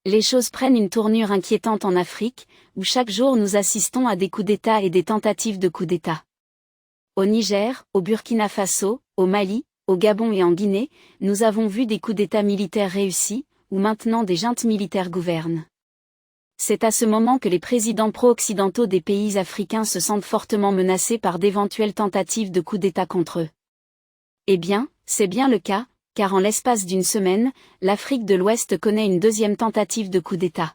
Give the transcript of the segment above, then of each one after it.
Les choses prennent une tournure inquiétante en Afrique, où chaque jour nous assistons à des coups d'État et des tentatives de coups d'État. Au Niger, au Burkina Faso, au Mali, au Gabon et en Guinée, nous avons vu des coups d'État militaires réussis, où maintenant des juntes militaires gouvernent. C'est à ce moment que les présidents pro-occidentaux des pays africains se sentent fortement menacés par d'éventuelles tentatives de coups d'État contre eux. Eh bien, c'est bien le cas, car en l'espace d'une semaine, l'Afrique de l'Ouest connaît une deuxième tentative de coup d'État.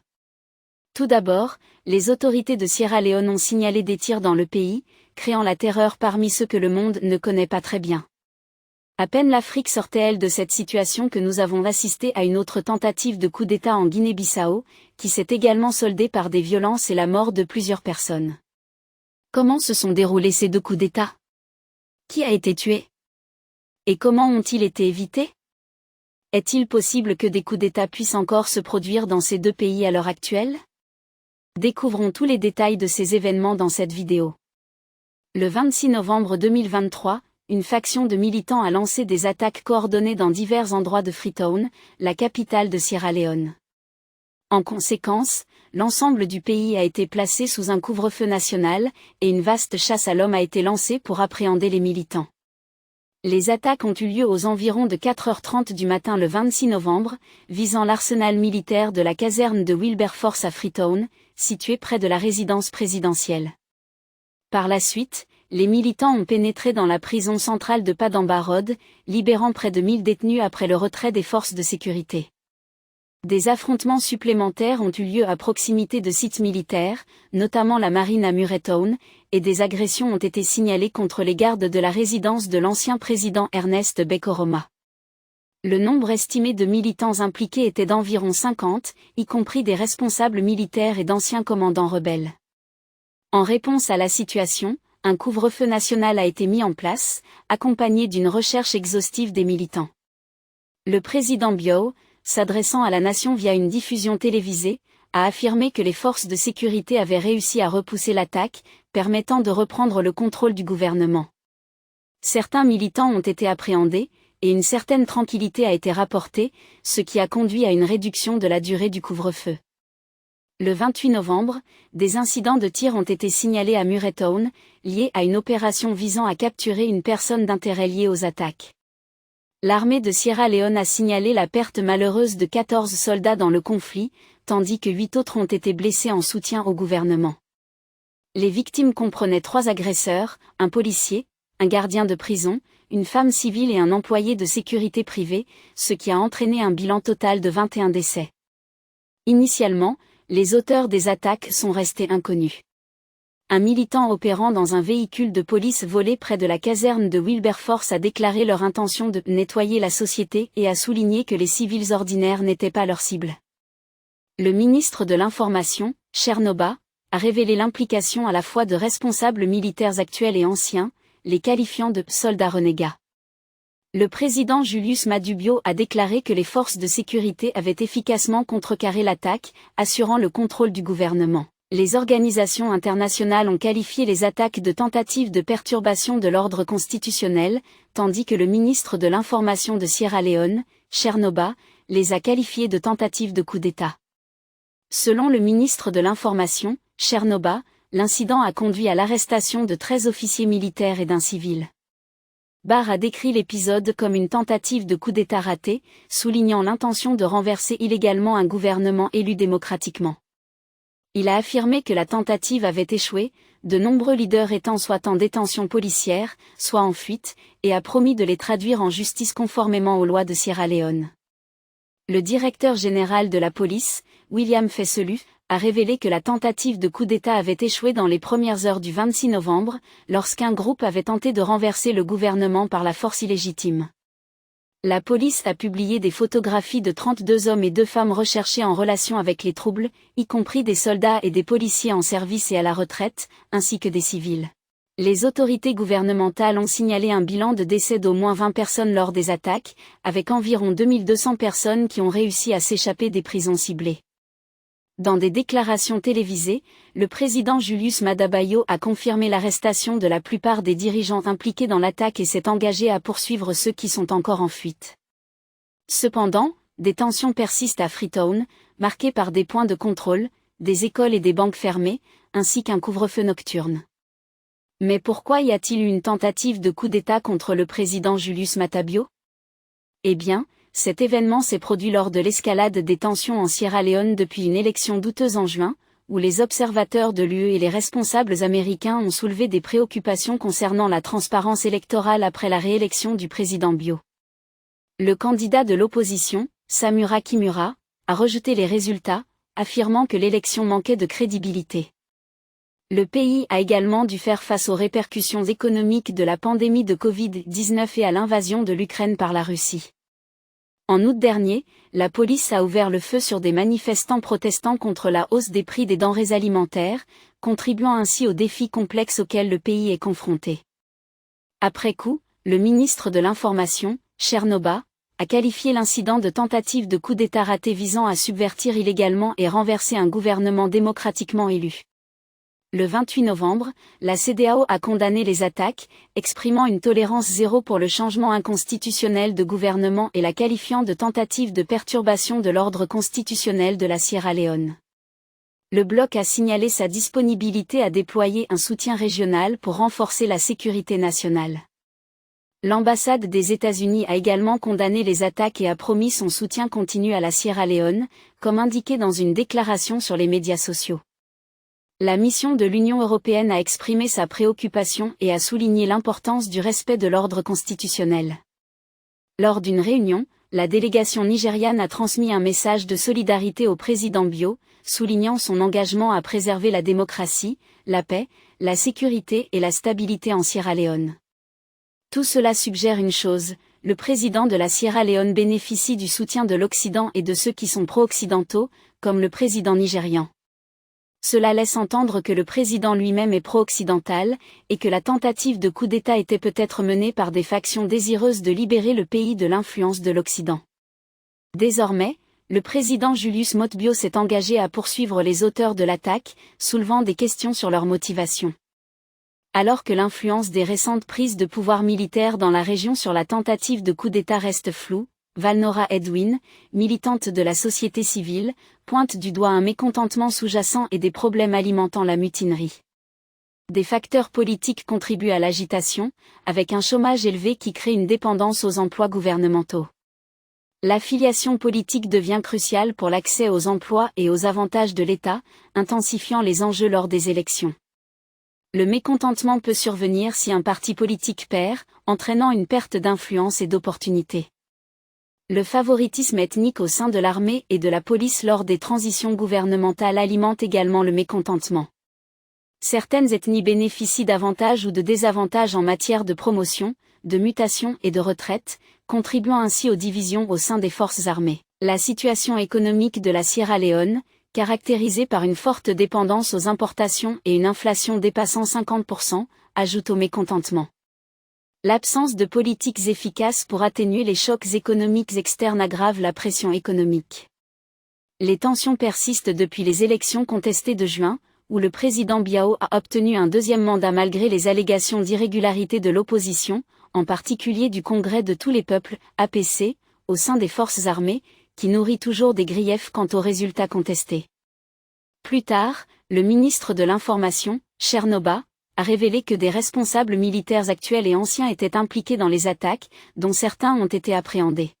Tout d'abord, les autorités de Sierra Leone ont signalé des tirs dans le pays, créant la terreur parmi ceux que le monde ne connaît pas très bien. À peine l'Afrique sortait-elle de cette situation que nous avons assisté à une autre tentative de coup d'État en Guinée-Bissau, qui s'est également soldée par des violences et la mort de plusieurs personnes. Comment se sont déroulés ces deux coups d'État? Qui a été tué? Et comment ont-ils été évités? Est-il possible que des coups d'État puissent encore se produire dans ces deux pays à l'heure actuelle? Découvrons tous les détails de ces événements dans cette vidéo. Le 26 novembre 2023, une faction de militants a lancé des attaques coordonnées dans divers endroits de Freetown, la capitale de Sierra Leone. En conséquence, l'ensemble du pays a été placé sous un couvre-feu national, et une vaste chasse à l'homme a été lancée pour appréhender les militants. Les attaques ont eu lieu aux environs de 4h30 du matin le 26 novembre, visant l'arsenal militaire de la caserne de Wilberforce à Freetown, située près de la résidence présidentielle. Par la suite, les militants ont pénétré dans la prison centrale de Padamba Road, libérant près de 1000 détenus après le retrait des forces de sécurité. Des affrontements supplémentaires ont eu lieu à proximité de sites militaires, notamment la marine à Murraytown, et des agressions ont été signalées contre les gardes de la résidence de l'ancien président Ernest Bai Koroma. Le nombre estimé de militants impliqués était d'environ 50, y compris des responsables militaires et d'anciens commandants rebelles. En réponse à la situation, un couvre-feu national a été mis en place, accompagné d'une recherche exhaustive des militants. Le président Bio, s'adressant à la nation via une diffusion télévisée, a affirmé que les forces de sécurité avaient réussi à repousser l'attaque, permettant de reprendre le contrôle du gouvernement. Certains militants ont été appréhendés, et une certaine tranquillité a été rapportée, ce qui a conduit à une réduction de la durée du couvre-feu. Le 28 novembre, des incidents de tir ont été signalés à Murraytown, liés à une opération visant à capturer une personne d'intérêt liée aux attaques. L'armée de Sierra Leone a signalé la perte malheureuse de 14 soldats dans le conflit, tandis que 8 autres ont été blessés en soutien au gouvernement. Les victimes comprenaient 3 agresseurs, un policier, un gardien de prison, une femme civile et un employé de sécurité privée, ce qui a entraîné un bilan total de 21 décès. Initialement, les auteurs des attaques sont restés inconnus. Un militant opérant dans un véhicule de police volé près de la caserne de Wilberforce a déclaré leur intention de « nettoyer la société » et a souligné que les civils ordinaires n'étaient pas leur cible. Le ministre de l'Information, Chernoba, a révélé l'implication à la fois de responsables militaires actuels et anciens, les qualifiant de « soldats renégats ». Le président Julius Madubio a déclaré que les forces de sécurité avaient efficacement contrecarré l'attaque, assurant le contrôle du gouvernement. Les organisations internationales ont qualifié les attaques de tentatives de perturbation de l'ordre constitutionnel, tandis que le ministre de l'Information de Sierra Leone, Chernoba, les a qualifiées de tentatives de coup d'État. Selon le ministre de l'Information, Chernoba, l'incident a conduit à l'arrestation de 13 officiers militaires et d'un civil. Barr a décrit l'épisode comme une tentative de coup d'État raté, soulignant l'intention de renverser illégalement un gouvernement élu démocratiquement. Il a affirmé que la tentative avait échoué, de nombreux leaders étant soit en détention policière, soit en fuite, et a promis de les traduire en justice conformément aux lois de Sierra Leone. Le directeur général de la police, William Fesselu, a révélé que la tentative de coup d'État avait échoué dans les premières heures du 26 novembre, lorsqu'un groupe avait tenté de renverser le gouvernement par la force illégitime. La police a publié des photographies de 32 hommes et 2 femmes recherchés en relation avec les troubles, y compris des soldats et des policiers en service et à la retraite, ainsi que des civils. Les autorités gouvernementales ont signalé un bilan de décès d'au moins 20 personnes lors des attaques, avec environ 2200 personnes qui ont réussi à s'échapper des prisons ciblées. Dans des déclarations télévisées, le président Julius Maada Bio a confirmé l'arrestation de la plupart des dirigeants impliqués dans l'attaque et s'est engagé à poursuivre ceux qui sont encore en fuite. Cependant, des tensions persistent à Freetown, marquée par des points de contrôle, des écoles et des banques fermées, ainsi qu'un couvre-feu nocturne. Mais pourquoi y a-t-il eu une tentative de coup d'État contre le président Julius Maada Bio? Eh bien, cet événement s'est produit lors de l'escalade des tensions en Sierra Leone depuis une élection douteuse en juin, où les observateurs de l'UE et les responsables américains ont soulevé des préoccupations concernant la transparence électorale après la réélection du président Bio. Le candidat de l'opposition, Samura Kimura, a rejeté les résultats, affirmant que l'élection manquait de crédibilité. Le pays a également dû faire face aux répercussions économiques de la pandémie de Covid-19 et à l'invasion de l'Ukraine par la Russie. En août dernier, la police a ouvert le feu sur des manifestants protestant contre la hausse des prix des denrées alimentaires, contribuant ainsi aux défis complexes auxquels le pays est confronté. Après coup, le ministre de l'Information, Chernoba, a qualifié l'incident de tentative de coup d'État raté visant à subvertir illégalement et renverser un gouvernement démocratiquement élu. Le 28 novembre, la CEDEAO a condamné les attaques, exprimant une tolérance zéro pour le changement inconstitutionnel de gouvernement et la qualifiant de tentative de perturbation de l'ordre constitutionnel de la Sierra Leone. Le bloc a signalé sa disponibilité à déployer un soutien régional pour renforcer la sécurité nationale. L'ambassade des États-Unis a également condamné les attaques et a promis son soutien continu à la Sierra Leone, comme indiqué dans une déclaration sur les médias sociaux. La mission de l'Union européenne a exprimé sa préoccupation et a souligné l'importance du respect de l'ordre constitutionnel. Lors d'une réunion, la délégation nigériane a transmis un message de solidarité au président Bio, soulignant son engagement à préserver la démocratie, la paix, la sécurité et la stabilité en Sierra Leone. Tout cela suggère une chose, le président de la Sierra Leone bénéficie du soutien de l'Occident et de ceux qui sont pro-occidentaux, comme le président nigérian. Cela laisse entendre que le président lui-même est pro-occidental, et que la tentative de coup d'État était peut-être menée par des factions désireuses de libérer le pays de l'influence de l'Occident. Désormais, le président Julius Maada Bio s'est engagé à poursuivre les auteurs de l'attaque, soulevant des questions sur leur motivation. Alors que l'influence des récentes prises de pouvoir militaire dans la région sur la tentative de coup d'État reste floue, Valnora Edwin, militante de la société civile, pointe du doigt un mécontentement sous-jacent et des problèmes alimentant la mutinerie. Des facteurs politiques contribuent à l'agitation, avec un chômage élevé qui crée une dépendance aux emplois gouvernementaux. L'affiliation politique devient cruciale pour l'accès aux emplois et aux avantages de l'État, intensifiant les enjeux lors des élections. Le mécontentement peut survenir si un parti politique perd, entraînant une perte d'influence et d'opportunités. Le favoritisme ethnique au sein de l'armée et de la police lors des transitions gouvernementales alimente également le mécontentement. Certaines ethnies bénéficient d'avantages ou de désavantages en matière de promotion, de mutation et de retraite, contribuant ainsi aux divisions au sein des forces armées. La situation économique de la Sierra Leone, caractérisée par une forte dépendance aux importations et une inflation dépassant 50%, ajoute au mécontentement. L'absence de politiques efficaces pour atténuer les chocs économiques externes aggrave la pression économique. Les tensions persistent depuis les élections contestées de juin, où le président Biao a obtenu un deuxième mandat malgré les allégations d'irrégularité de l'opposition, en particulier du Congrès de tous les peuples, APC, au sein des forces armées, qui nourrit toujours des griefs quant aux résultats contestés. Plus tard, le ministre de l'Information, Chernoba, a révélé que des responsables militaires actuels et anciens étaient impliqués dans les attaques, dont certains ont été appréhendés.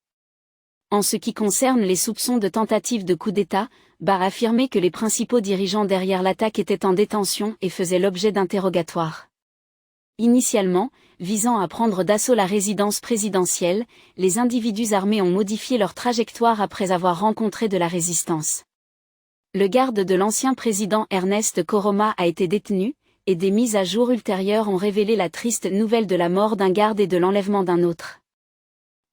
En ce qui concerne les soupçons de tentative de coup d'État, Ba a affirmé que les principaux dirigeants derrière l'attaque étaient en détention et faisaient l'objet d'interrogatoires. Initialement, visant à prendre d'assaut la résidence présidentielle, les individus armés ont modifié leur trajectoire après avoir rencontré de la résistance. Le garde de l'ancien président Ernest Koroma a été détenu, et des mises à jour ultérieures ont révélé la triste nouvelle de la mort d'un garde et de l'enlèvement d'un autre.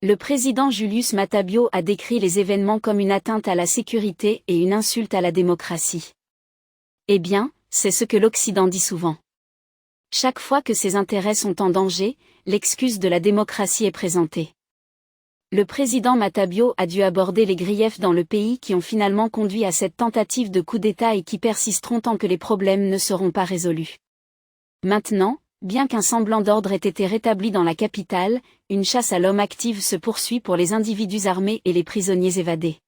Le président Julius Maada Bio a décrit les événements comme une atteinte à la sécurité et une insulte à la démocratie. Eh bien, c'est ce que l'Occident dit souvent. Chaque fois que ses intérêts sont en danger, l'excuse de la démocratie est présentée. Le président Maada Bio a dû aborder les griefs dans le pays qui ont finalement conduit à cette tentative de coup d'État et qui persisteront tant que les problèmes ne seront pas résolus. Maintenant, bien qu'un semblant d'ordre ait été rétabli dans la capitale, une chasse à l'homme active se poursuit pour les individus armés et les prisonniers évadés.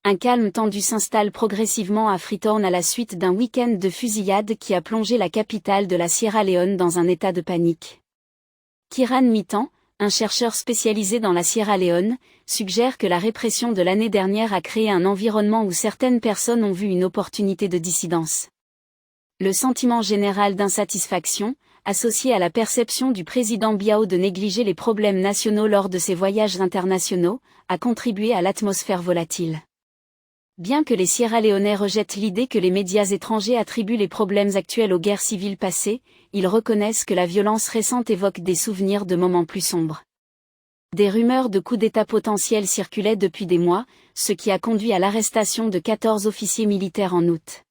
Un calme tendu s'installe progressivement à Freetown à la suite d'un week-end de fusillades qui a plongé la capitale de la Sierra Leone dans un état de panique. Kieran Mitan, un chercheur spécialisé dans la Sierra Leone, suggère que la répression de l'année dernière a créé un environnement où certaines personnes ont vu une opportunité de dissidence. Le sentiment général d'insatisfaction, associé à la perception du président Biao de négliger les problèmes nationaux lors de ses voyages internationaux, a contribué à l'atmosphère volatile. Bien que les Sierra-Léonais rejettent l'idée que les médias étrangers attribuent les problèmes actuels aux guerres civiles passées, ils reconnaissent que la violence récente évoque des souvenirs de moments plus sombres. Des rumeurs de coups d'État potentiels circulaient depuis des mois, ce qui a conduit à l'arrestation de 14 officiers militaires en août.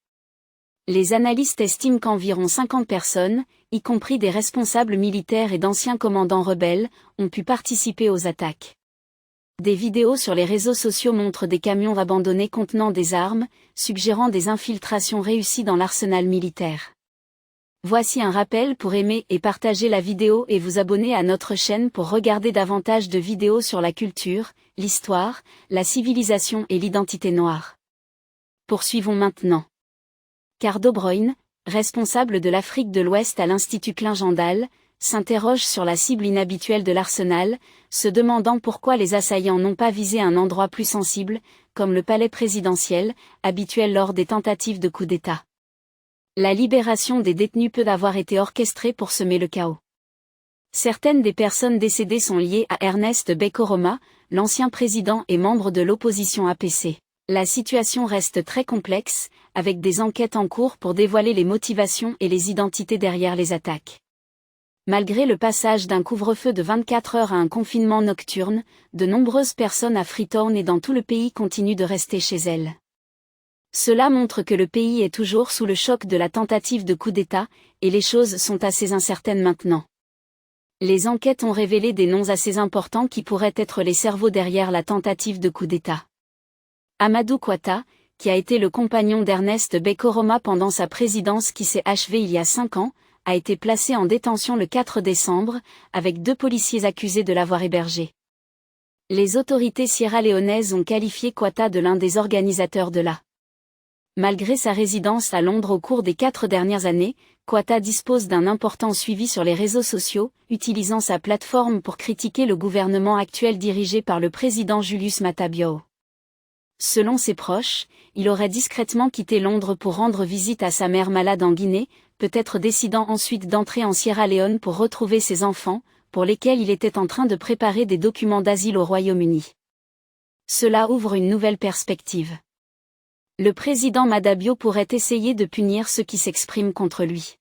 Les analystes estiment qu'environ 50 personnes, y compris des responsables militaires et d'anciens commandants rebelles, ont pu participer aux attaques. Des vidéos sur les réseaux sociaux montrent des camions abandonnés contenant des armes, suggérant des infiltrations réussies dans l'arsenal militaire. Voici un rappel pour aimer et partager la vidéo et vous abonner à notre chaîne pour regarder davantage de vidéos sur la culture, l'histoire, la civilisation et l'identité noire. Poursuivons maintenant. Cardo Broyn, responsable de l'Afrique de l'Ouest à l'Institut Klein-Gendal, s'interroge sur la cible inhabituelle de l'arsenal, se demandant pourquoi les assaillants n'ont pas visé un endroit plus sensible, comme le palais présidentiel, habituel lors des tentatives de coup d'État. La libération des détenus peut avoir été orchestrée pour semer le chaos. Certaines des personnes décédées sont liées à Ernest Bai Koroma, l'ancien président et membre de l'opposition APC. La situation reste très complexe, avec des enquêtes en cours pour dévoiler les motivations et les identités derrière les attaques. Malgré le passage d'un couvre-feu de 24 heures à un confinement nocturne, de nombreuses personnes à Freetown et dans tout le pays continuent de rester chez elles. Cela montre que le pays est toujours sous le choc de la tentative de coup d'État, et les choses sont assez incertaines maintenant. Les enquêtes ont révélé des noms assez importants qui pourraient être les cerveaux derrière la tentative de coup d'État. Amadou Kouata, qui a été le compagnon d'Ernest Bai Koroma pendant sa présidence qui s'est achevée il y a 5 ans, a été placé en détention le 4 décembre, avec 2 policiers accusés de l'avoir hébergé. Les autorités sierra-léonaises ont qualifié Kouata de l'un des organisateurs de la. Malgré sa résidence à Londres au cours des 4 dernières années, Kouata dispose d'un important suivi sur les réseaux sociaux, utilisant sa plateforme pour critiquer le gouvernement actuel dirigé par le président Julius Maada Bio. Selon ses proches, il aurait discrètement quitté Londres pour rendre visite à sa mère malade en Guinée, peut-être décidant ensuite d'entrer en Sierra Leone pour retrouver ses enfants, pour lesquels il était en train de préparer des documents d'asile au Royaume-Uni. Cela ouvre une nouvelle perspective. Le président Maada Bio pourrait essayer de punir ceux qui s'expriment contre lui.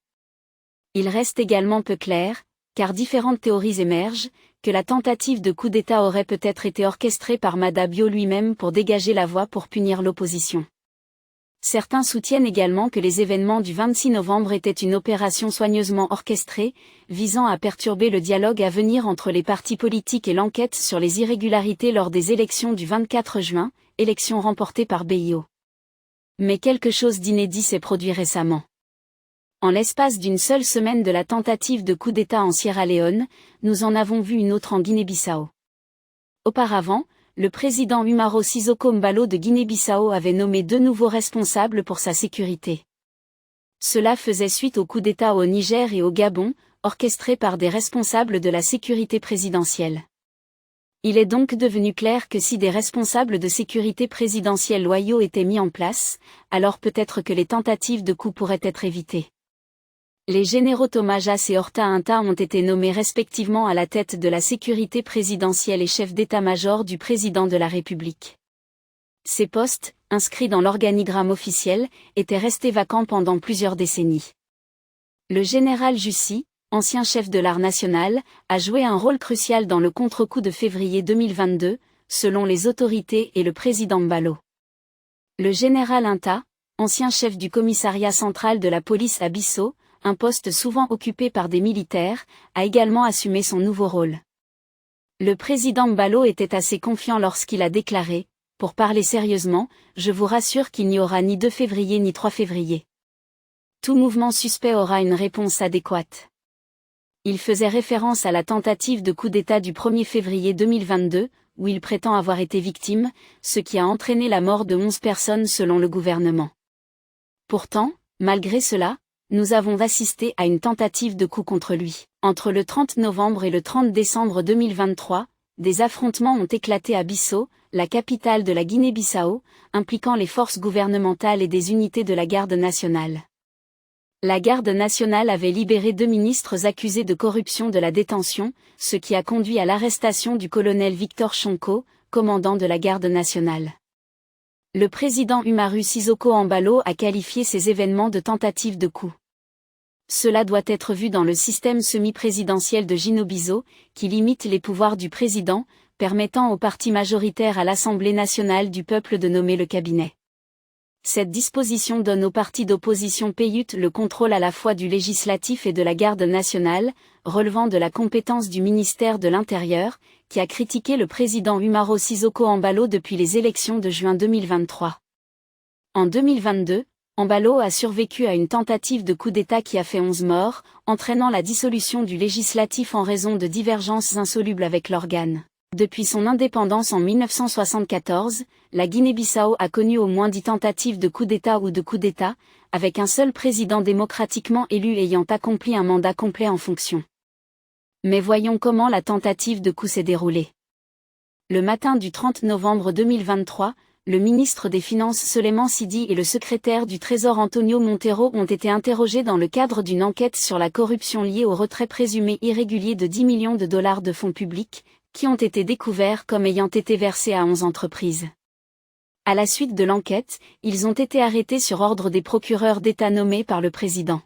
Il reste également peu clair, car différentes théories émergent, que la tentative de coup d'État aurait peut-être été orchestrée par Maada Bio lui-même pour dégager la voie pour punir l'opposition. Certains soutiennent également que les événements du 26 novembre étaient une opération soigneusement orchestrée, visant à perturber le dialogue à venir entre les partis politiques et l'enquête sur les irrégularités lors des élections du 24 juin, élections remportées par Bio. Mais quelque chose d'inédit s'est produit récemment. En l'espace d'une seule semaine de la tentative de coup d'État en Sierra Leone, nous en avons vu une autre en Guinée-Bissau. Auparavant, le président Umaro Sissoco Embalo de Guinée-Bissau avait nommé 2 nouveaux responsables pour sa sécurité. Cela faisait suite au coup d'État au Niger et au Gabon, orchestré par des responsables de la sécurité présidentielle. Il est donc devenu clair que si des responsables de sécurité présidentielle loyaux étaient mis en place, alors peut-être que les tentatives de coup pourraient être évitées. Les généraux Thomas Jas et Horta Inta ont été nommés respectivement à la tête de la sécurité présidentielle et chef d'état-major du président de la République. Ces postes, inscrits dans l'organigramme officiel, étaient restés vacants pendant plusieurs décennies. Le général Jussi, ancien chef de l'art national, a joué un rôle crucial dans le contre-coup de février 2022, selon les autorités et le président Embalo. Le général Inta, ancien chef du commissariat central de la police à Bissau, un poste souvent occupé par des militaires, a également assumé son nouveau rôle. Le président Embalo était assez confiant lorsqu'il a déclaré « Pour parler sérieusement, je vous rassure qu'il n'y aura ni 2 février ni 3 février. Tout mouvement suspect aura une réponse adéquate. » Il faisait référence à la tentative de coup d'État du 1er février 2022, où il prétend avoir été victime, ce qui a entraîné la mort de 11 personnes selon le gouvernement. Pourtant, malgré cela, nous avons assisté à une tentative de coup contre lui. Entre le 30 novembre et le 30 décembre 2023, des affrontements ont éclaté à Bissau, la capitale de la Guinée-Bissau, impliquant les forces gouvernementales et des unités de la garde nationale. La garde nationale avait libéré 2 ministres accusés de corruption de la détention, ce qui a conduit à l'arrestation du colonel Victor Chonko, commandant de la garde nationale. Le président Umaru Sissoco Embalo a qualifié ces événements de tentative de coup. Cela doit être vu dans le système semi-présidentiel de Guinée-Bissau, qui limite les pouvoirs du président, permettant au parti majoritaire à l'Assemblée nationale du peuple de nommer le cabinet. Cette disposition donne au parti d'opposition PUT le contrôle à la fois du législatif et de la garde nationale, relevant de la compétence du ministère de l'Intérieur, qui a critiqué le président Umaru Sissoco Embalo depuis les élections de juin 2023. En 2022, Embalo a survécu à une tentative de coup d'État qui a fait 11 morts, entraînant la dissolution du législatif en raison de divergences insolubles avec l'organe. Depuis son indépendance en 1974, la Guinée-Bissau a connu au moins 10 tentatives de coup d'État ou de coup d'État, avec un seul président démocratiquement élu ayant accompli un mandat complet en fonction. Mais voyons comment la tentative de coup s'est déroulée. Le matin du 30 novembre 2023, le ministre des Finances Souleymane Sidi et le secrétaire du Trésor Antonio Montero ont été interrogés dans le cadre d'une enquête sur la corruption liée au retrait présumé irrégulier de 10 millions de dollars de fonds publics, qui ont été découverts comme ayant été versés à 11 entreprises. À la suite de l'enquête, ils ont été arrêtés sur ordre des procureurs d'État nommés par le président.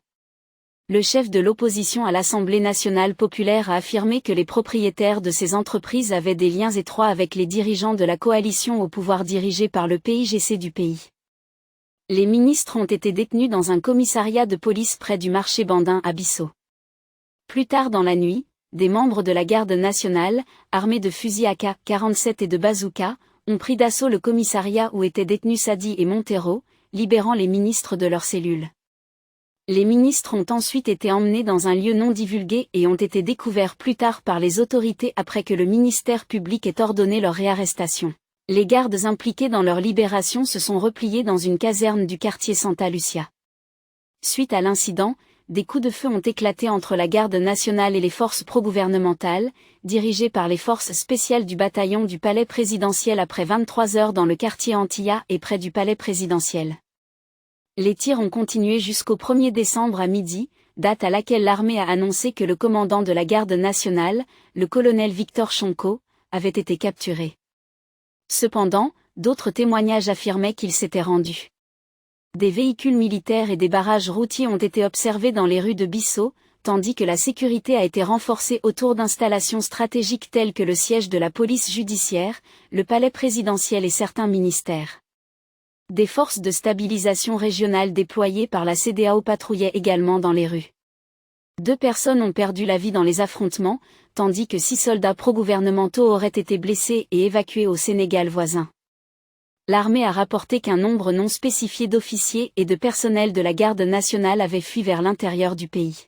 Le chef de l'opposition à l'Assemblée nationale populaire a affirmé que les propriétaires de ces entreprises avaient des liens étroits avec les dirigeants de la coalition au pouvoir dirigée par le PIGC du pays. Les ministres ont été détenus dans un commissariat de police près du marché Bandin à Bissau. Plus tard dans la nuit, des membres de la garde nationale, armés de fusils AK-47 et de bazookas, ont pris d'assaut le commissariat où étaient détenus Sadi et Montero, libérant les ministres de leurs cellules. Les ministres ont ensuite été emmenés dans un lieu non divulgué et ont été découverts plus tard par les autorités après que le ministère public ait ordonné leur réarrestation. Les gardes impliqués dans leur libération se sont repliés dans une caserne du quartier Santa Lucia. Suite à l'incident, des coups de feu ont éclaté entre la garde nationale et les forces pro-gouvernementales, dirigées par les forces spéciales du bataillon du palais présidentiel après 23 heures dans le quartier Antilla et près du palais présidentiel. Les tirs ont continué jusqu'au 1er décembre à midi, date à laquelle l'armée a annoncé que le commandant de la garde nationale, le colonel Victor Chonko, avait été capturé. Cependant, d'autres témoignages affirmaient qu'il s'était rendu. Des véhicules militaires et des barrages routiers ont été observés dans les rues de Bissau, tandis que la sécurité a été renforcée autour d'installations stratégiques telles que le siège de la police judiciaire, le palais présidentiel et certains ministères. Des forces de stabilisation régionales déployées par la CEDEAO patrouillaient également dans les rues. 2 personnes ont perdu la vie dans les affrontements, tandis que 6 soldats pro-gouvernementaux auraient été blessés et évacués au Sénégal voisin. L'armée a rapporté qu'un nombre non spécifié d'officiers et de personnel de la garde nationale avait fui vers l'intérieur du pays.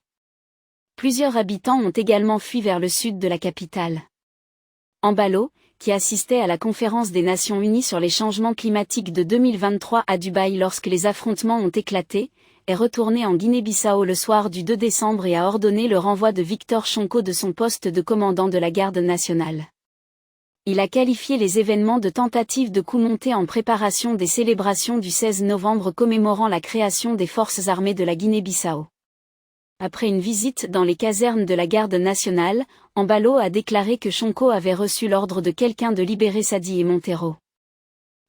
Plusieurs habitants ont également fui vers le sud de la capitale. Embalo, qui assistait à la conférence des Nations Unies sur les changements climatiques de 2023 à Dubaï lorsque les affrontements ont éclaté, est retourné en Guinée-Bissau le soir du 2 décembre et a ordonné le renvoi de Victor Chonko de son poste de commandant de la garde nationale. Il a qualifié les événements de tentative de coup montés en préparation des célébrations du 16 novembre commémorant la création des forces armées de la Guinée-Bissau. Après une visite dans les casernes de la garde nationale, Embalo a déclaré que Chonko avait reçu l'ordre de quelqu'un de libérer Sadi et Montero.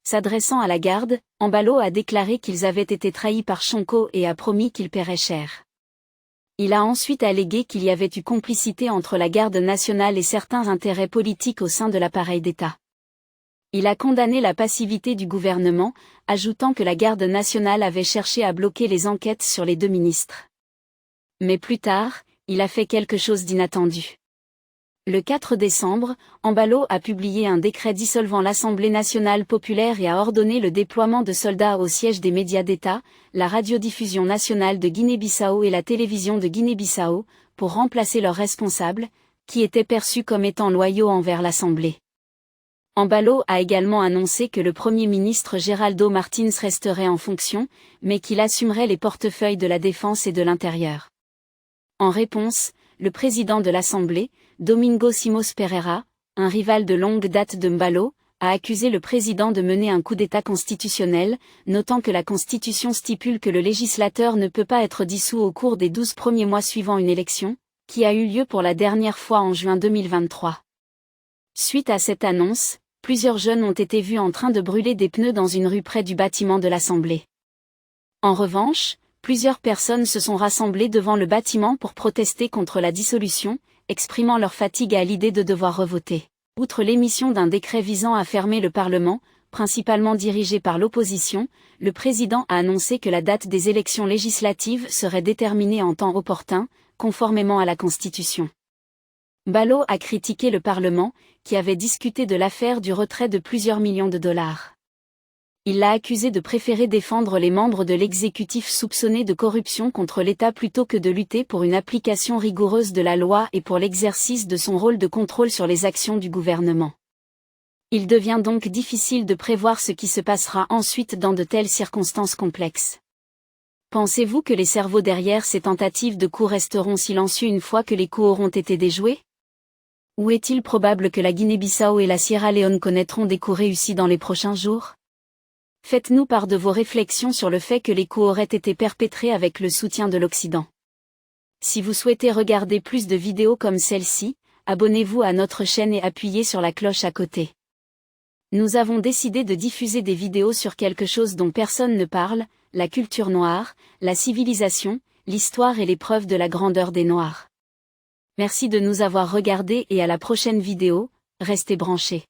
S'adressant à la garde, Embalo a déclaré qu'ils avaient été trahis par Chonko et a promis qu'ils paieraient cher. Il a ensuite allégué qu'il y avait eu complicité entre la garde nationale et certains intérêts politiques au sein de l'appareil d'État. Il a condamné la passivité du gouvernement, ajoutant que la garde nationale avait cherché à bloquer les enquêtes sur les 2 ministres. Mais plus tard, il a fait quelque chose d'inattendu. Le 4 décembre, Embalo a publié un décret dissolvant l'Assemblée nationale populaire et a ordonné le déploiement de soldats au siège des médias d'État, la radiodiffusion nationale de Guinée-Bissau et la télévision de Guinée-Bissau, pour remplacer leurs responsables, qui étaient perçus comme étant loyaux envers l'Assemblée. Embalo a également annoncé que le Premier ministre Geraldo Martins resterait en fonction, mais qu'il assumerait les portefeuilles de la Défense et de l'Intérieur. En réponse, le président de l'Assemblée, Domingo Simões Pereira, un rival de longue date de Embalo, a accusé le président de mener un coup d'État constitutionnel, notant que la Constitution stipule que le législateur ne peut pas être dissous au cours des 12 premiers mois suivant une élection, qui a eu lieu pour la dernière fois en juin 2023. Suite à cette annonce, plusieurs jeunes ont été vus en train de brûler des pneus dans une rue près du bâtiment de l'Assemblée. En revanche, plusieurs personnes se sont rassemblées devant le bâtiment pour protester contre la dissolution, exprimant leur fatigue à l'idée de devoir revoter. Outre l'émission d'un décret visant à fermer le Parlement, principalement dirigé par l'opposition, le président a annoncé que la date des élections législatives serait déterminée en temps opportun, conformément à la Constitution. Embalo a critiqué le Parlement, qui avait discuté de l'affaire du retrait de plusieurs millions de dollars. Il l'a accusé de préférer défendre les membres de l'exécutif soupçonnés de corruption contre l'État plutôt que de lutter pour une application rigoureuse de la loi et pour l'exercice de son rôle de contrôle sur les actions du gouvernement. Il devient donc difficile de prévoir ce qui se passera ensuite dans de telles circonstances complexes. Pensez-vous que les cerveaux derrière ces tentatives de coup resteront silencieux une fois que les coups auront été déjoués? Ou est-il probable que la Guinée-Bissau et la Sierra Leone connaîtront des coups réussis dans les prochains jours? Faites-nous part de vos réflexions sur le fait que les coups auraient été perpétrés avec le soutien de l'Occident. Si vous souhaitez regarder plus de vidéos comme celle-ci, abonnez-vous à notre chaîne et appuyez sur la cloche à côté. Nous avons décidé de diffuser des vidéos sur quelque chose dont personne ne parle, la culture noire, la civilisation, l'histoire et les preuves de la grandeur des Noirs. Merci de nous avoir regardés et à la prochaine vidéo, restez branchés.